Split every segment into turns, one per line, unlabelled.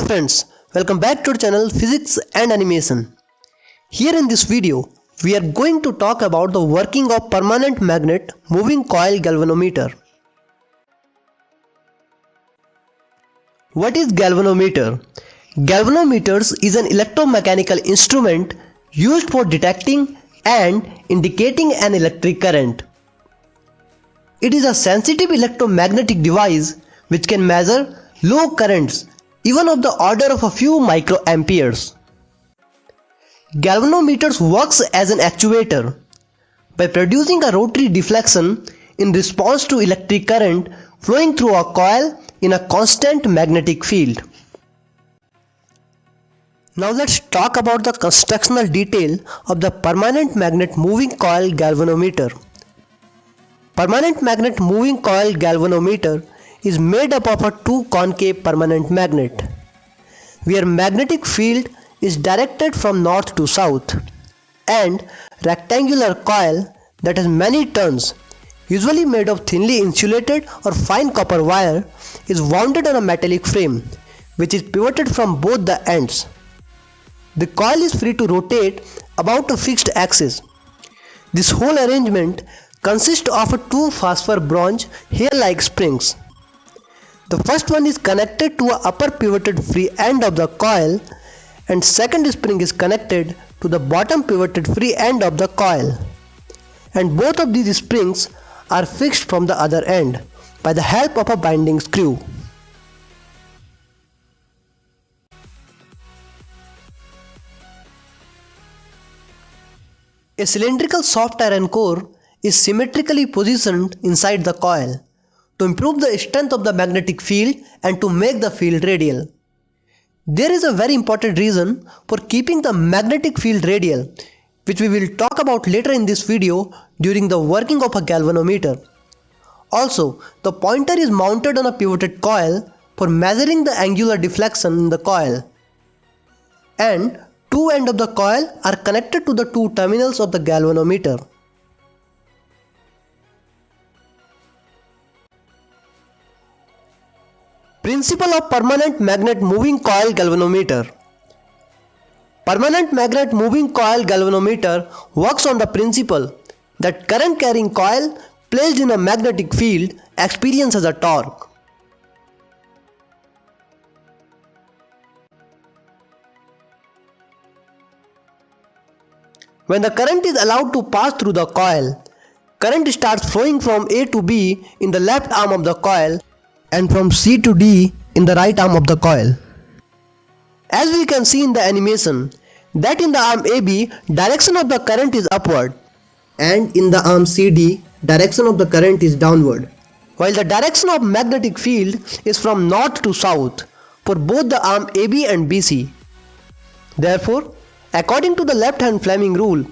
Hello friends, welcome back to our channel Physics and Animation. Here in this video, we are going to talk about the working of permanent magnet moving coil galvanometer. What is galvanometer? Galvanometers is an electromechanical instrument used for detecting and indicating an electric current. It is a sensitive electromagnetic device which can measure low currents even of the order of a few microamperes. Galvanometers works as an actuator by producing a rotary deflection in response to electric current flowing through a coil in a constant magnetic field. Now let's talk about the constructional detail of the permanent magnet moving coil galvanometer. Permanent magnet moving coil galvanometer is made up of a two concave permanent magnet, where magnetic field is directed from north to south, and rectangular coil that has many turns, usually made of thinly insulated or fine copper wire, is wounded on a metallic frame, which is pivoted from both the ends. The coil is free to rotate about a fixed axis. This whole arrangement consists of two phosphor bronze hair-like springs. The first one is connected to a upper pivoted free end of the coil, and second spring is connected to the bottom pivoted free end of the coil, and both of these springs are fixed from the other end by the help of a binding screw. A cylindrical soft iron core is symmetrically positioned inside the coil to improve the strength of the magnetic field and to make the field radial. There is a very important reason for keeping the magnetic field radial, which we will talk about later in this video during the working of a galvanometer. Also, the pointer is mounted on a pivoted coil for measuring the angular deflection in the coil, and two ends of the coil are connected to the two terminals of the galvanometer. Principle of permanent magnet moving coil galvanometer. Permanent magnet moving coil galvanometer works on the principle that current carrying coil placed in a magnetic field experiences a torque. When the current is allowed to pass through the coil, current starts flowing from A to B in the left arm of the coil and from C to D in the right arm of the coil. As we can see in the animation, that in the arm AB, direction of the current is upward, and in the arm CD, direction of the current is downward, while the direction of magnetic field is from north to south for both the arm AB and BC. Therefore, according to the left hand Fleming rule,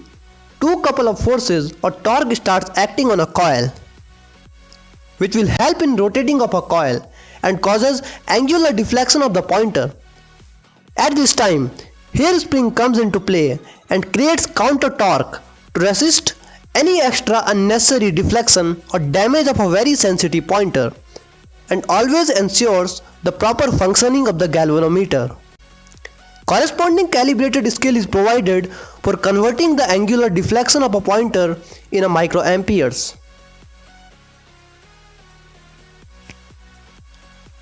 two couple of forces or torque starts acting on a coil, which will help in rotating of a coil and causes angular deflection of the pointer. At this time, hairspring comes into play and creates counter torque to resist any extra unnecessary deflection or damage of a very sensitive pointer, and always ensures the proper functioning of the galvanometer. Corresponding calibrated scale is provided for converting the angular deflection of a pointer in a microamperes.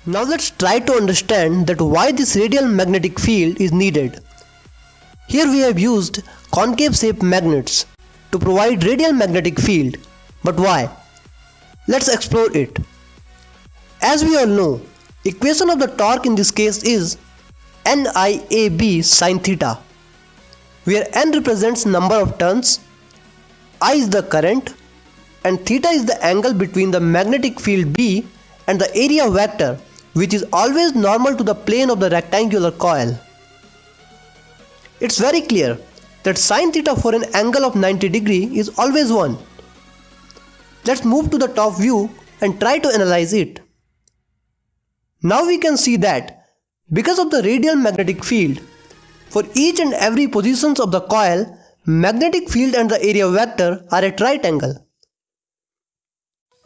Now let's try to understand that why this radial magnetic field is needed. Here we have used concave shaped magnets to provide radial magnetic field, but why? Let's explore it. As we all know, equation of the torque in this case is NIAB sin theta, where N represents number of turns, I is the current, and theta is the angle between the magnetic field B and the area vector, which is always normal to the plane of the rectangular coil. It's very clear that sin theta for an angle of 90 degree is always 1. Let's move to the top view and try to analyze it. Now we can see that because of the radial magnetic field, for each and every positions of the coil, magnetic field and the area vector are at right angle,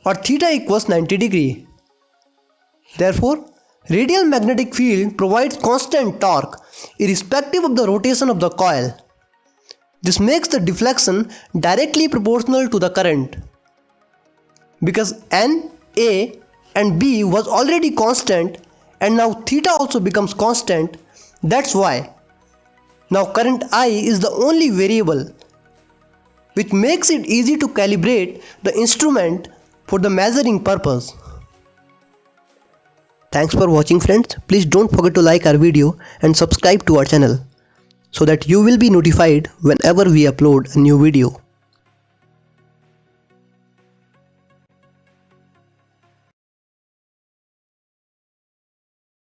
or theta equals 90 degree. Therefore, Radial magnetic field provides constant torque irrespective of the rotation of the coil. This makes the deflection directly proportional to the current. Because N, A and B was already constant and now theta also becomes constant, that's why. Now current I is the only variable, which makes it easy to calibrate the instrument for the measuring purpose. Thanks for watching friends. Please don't forget to like our video and subscribe to our channel so that you will be notified whenever we upload a new video.